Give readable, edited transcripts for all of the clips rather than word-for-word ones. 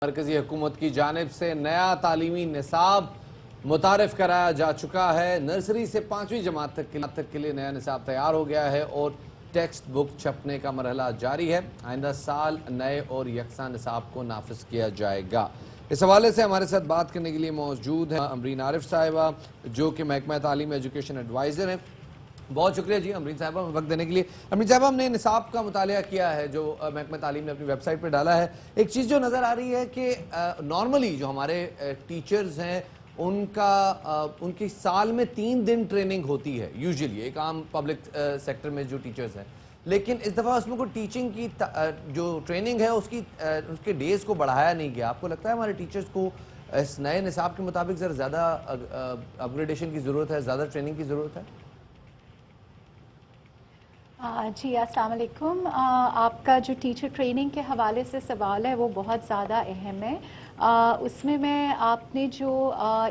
مرکزی حکومت کی جانب سے نیا تعلیمی نصاب متعارف کرایا جا چکا ہے۔ نرسری سے 5ویں جماعت تک کے لیے نیا نصاب تیار ہو گیا ہے اور ٹیکسٹ بک چھپنے کا مرحلہ جاری ہے۔ آئندہ سال نئے اور یکساں نصاب کو نافذ کیا جائے گا۔ اس حوالے سے ہمارے ساتھ بات کرنے کے لیے موجود ہیں امرین عارف صاحبہ، جو کہ محکمہ تعلیم ایجوکیشن ایڈوائزر ہیں۔ بہت شکریہ جی امرین صاحبہ وقت دینے کے لیے۔ امرین صاحبہ، ہم نے نصاب کا مطالعہ کیا ہے جو محکمہ تعلیم نے اپنی ویب سائٹ پہ ڈالا ہے۔ ایک چیز جو نظر آ رہی ہے کہ نارملی جو ہمارے ٹیچرز ہیں ان کی سال میں 3 دن ٹریننگ ہوتی ہے یوزلی، ایک عام پبلک سیکٹر میں جو ٹیچرز ہیں، لیکن اس دفعہ اس میں کوئی ٹیچنگ کی جو ٹریننگ ہے اس کے ڈیز کو بڑھایا نہیں گیا۔ آپ کو لگتا ہے ہمارے ٹیچرز کو اس نئے نصاب کے مطابق زیادہ اپ گریڈیشن کی ضرورت ہے، زیادہ ٹریننگ کی ضرورت ہے؟ جی السلام علیکم۔ آپ کا جو ٹیچر ٹریننگ کے حوالے سے سوال ہے وہ بہت زیادہ اہم ہے۔ اس میں آپ نے جو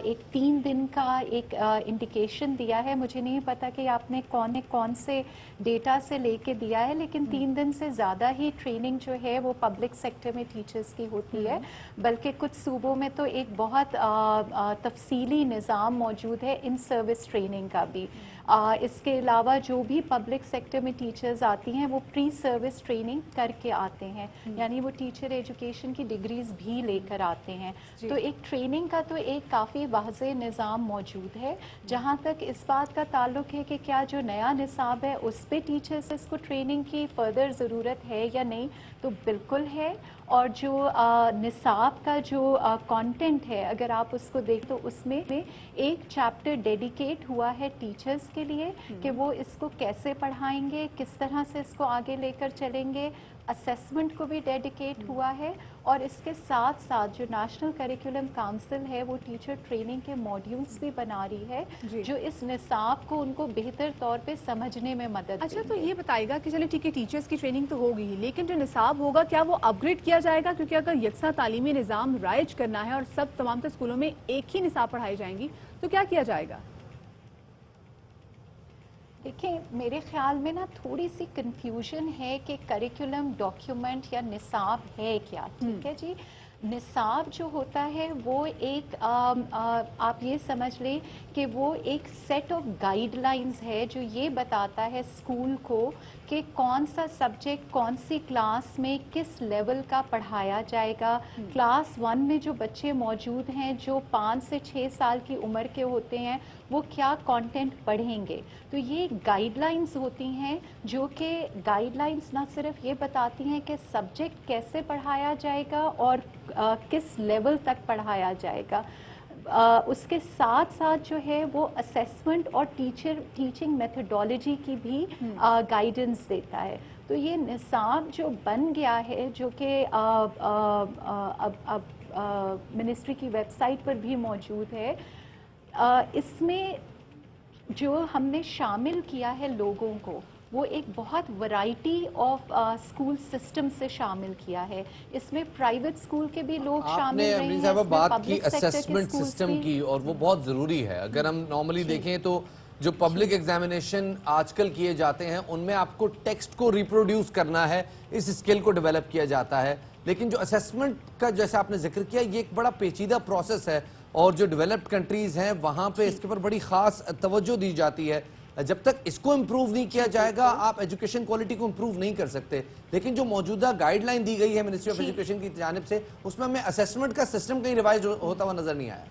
ایک 3 دن کا ایک انڈیکیشن دیا ہے، مجھے نہیں پتا کہ آپ نے کون سے ڈیٹا سے لے کے دیا ہے، لیکن 3 دن سے زیادہ ہی ٹریننگ جو ہے وہ پبلک سیکٹر میں ٹیچرز کی ہوتی ہے، بلکہ کچھ صوبوں میں تو ایک بہت تفصیلی نظام موجود ہے ان سروس ٹریننگ کا بھی۔ اس کے علاوہ جو بھی پبلک سیکٹر میں ٹیچرز آتی ہیں وہ پری سروس ٹریننگ کر کے آتے ہیں، یعنی وہ ٹیچر ایجوکیشن کی ڈگریز بھی لے کر آتے ہیں۔ تو ایک ٹریننگ کا تو ایک کافی واضح نظام موجود ہے۔ جہاں تک اس بات کا تعلق ہے کہ کیا جو نیا نصاب ہے اس پہ ٹیچرز اس کو ٹریننگ کی فردر ضرورت ہے یا نہیں، تو بالکل ہے۔ اور جو نصاب کا جو کانٹینٹ ہے، اگر آپ اس کو دیکھ تو اس میں ایک چیپٹر ڈیڈیکیٹ ہوا ہے ٹیچرز کے لیے کہ وہ اس کو کیسے پڑھائیں گے، کس طرح سے اس کو آگے لے کر چلیں گے۔ اسیسمنٹ کو بھی ڈیڈیکیٹ ہوا ہے، اور اس کے ساتھ ساتھ جو نیشنل کریکولم کونسل ہے وہ ٹیچر ٹریننگ کے موڈیولز بھی بنا رہی ہے جو اس نصاب کو ان کو بہتر طور پہ سمجھنے میں مدد اچھا، تو یہ بتائے گا کہ چلے ٹھیک ہے ٹیچرز کی ٹریننگ تو ہوگی ہی، لیکن جو نصاب ہوگا کیا وہ اپ گریڈ کیا جائے گا؟ کیونکہ اگر یکساں تعلیمی نظام رائج کرنا ہے اور تمام اسکولوں میں ایک ہی نصاب پڑھائی جائیں گی تو کیا کیا جائے گا؟ دیکھیں، میرے خیال میں نا تھوڑی سی کنفیوژن ہے کہ کریکولم ڈاکیومنٹ یا نصاب ہے کیا۔ ٹھیک ہے جی، نصاب جو ہوتا ہے وہ ایک آپ یہ سمجھ لیں کہ وہ ایک سیٹ آف گائیڈ لائنز ہے جو یہ بتاتا ہے اسکول کو کہ کون سا سبجیکٹ کون سی کلاس میں کس لیول کا پڑھایا جائے گا۔ کلاس 1 میں جو بچے موجود ہیں جو 5 سے 6 سال کی عمر کے ہوتے ہیں وہ کیا کانٹینٹ پڑھیں گے۔ تو یہ گائیڈ لائنز ہوتی ہیں جو کہ گائیڈ لائنز نہ صرف یہ بتاتی ہیں کہ سبجیکٹ کیسے پڑھایا جائے گا اور کس لیول تک پڑھایا جائے گا، اس کے ساتھ ساتھ جو ہے وہ اسیسمنٹ اور ٹیچنگ میتھڈالوجی کی بھی گائیڈنس دیتا ہے۔ تو یہ نصاب جو بن گیا ہے جو کہ اب منسٹری کی ویب سائٹ پر بھی موجود ہے، اس میں جو ہم نے شامل کیا ہے لوگوں کو وہ ایک بہت ورائٹی آف اسکول سسٹم سے شامل کیا ہے۔ اس میں پرائیویٹ اسکول کے بھی لوگ شامل رہے ہیں، امرین صاحبہ بات کی اسیسمنٹ سسٹم کی، اور وہ بہت ضروری ہے۔ اگر ہم نارملی دیکھیں تو جو پبلک ایگزامینیشن آج کل کیے جاتے ہیں ان میں آپ کو ٹیکسٹ کو ریپروڈیوس کرنا ہے، اس اسکل کو ڈیولپ کیا جاتا ہے، لیکن جو اسیسمنٹ کا جیسا آپ نے ذکر کیا یہ ایک بڑا پیچیدہ پروسیس ہے، اور جو ڈیولپڈ کنٹریز ہیں وہاں پہ اس کے پر بڑی خاص توجہ دی جاتی ہے۔ جب تک اس کو امپروو نہیں کیا جائے گا آپ ایجوکیشن کوالٹی کو امپروو نہیں کر سکتے۔ لیکن جو موجودہ گائیڈ لائن دی گئی ہے منسٹری آف ایجوکیشن کی جانب سے، اس میں ہمیں اسیسمنٹ کا سسٹم کہیں ریوائز ہوتا ہوا نظر نہیں آیا۔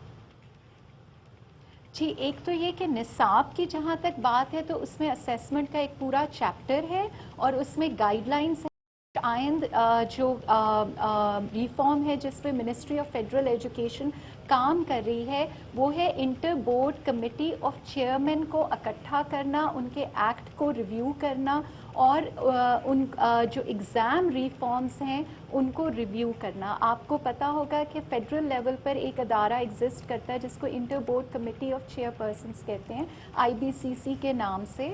جی، ایک تو یہ کہ نصاب کی جہاں تک بات ہے تو اس میں اسیسمنٹ کا ایک پورا چیپٹر ہے اور اس میں گائیڈ لائنس آئند جو ریفارم ہے جس پہ منسٹری آف فیڈرل ایجوکیشن کام کر رہی ہے وہ ہے inter board committee of chairman کو اکٹھا کرنا، ان کے ایکٹ کو ریویو کرنا اور ان جو ایگزام ریفارمز ہیں ان کو ریویو کرنا۔ آپ کو پتہ ہوگا کہ فیڈرل لیول پر ایک ادارہ ایگزسٹ کرتا ہے جس کو inter board committee of chairpersons کہتے ہیں، IBCC کے نام سے۔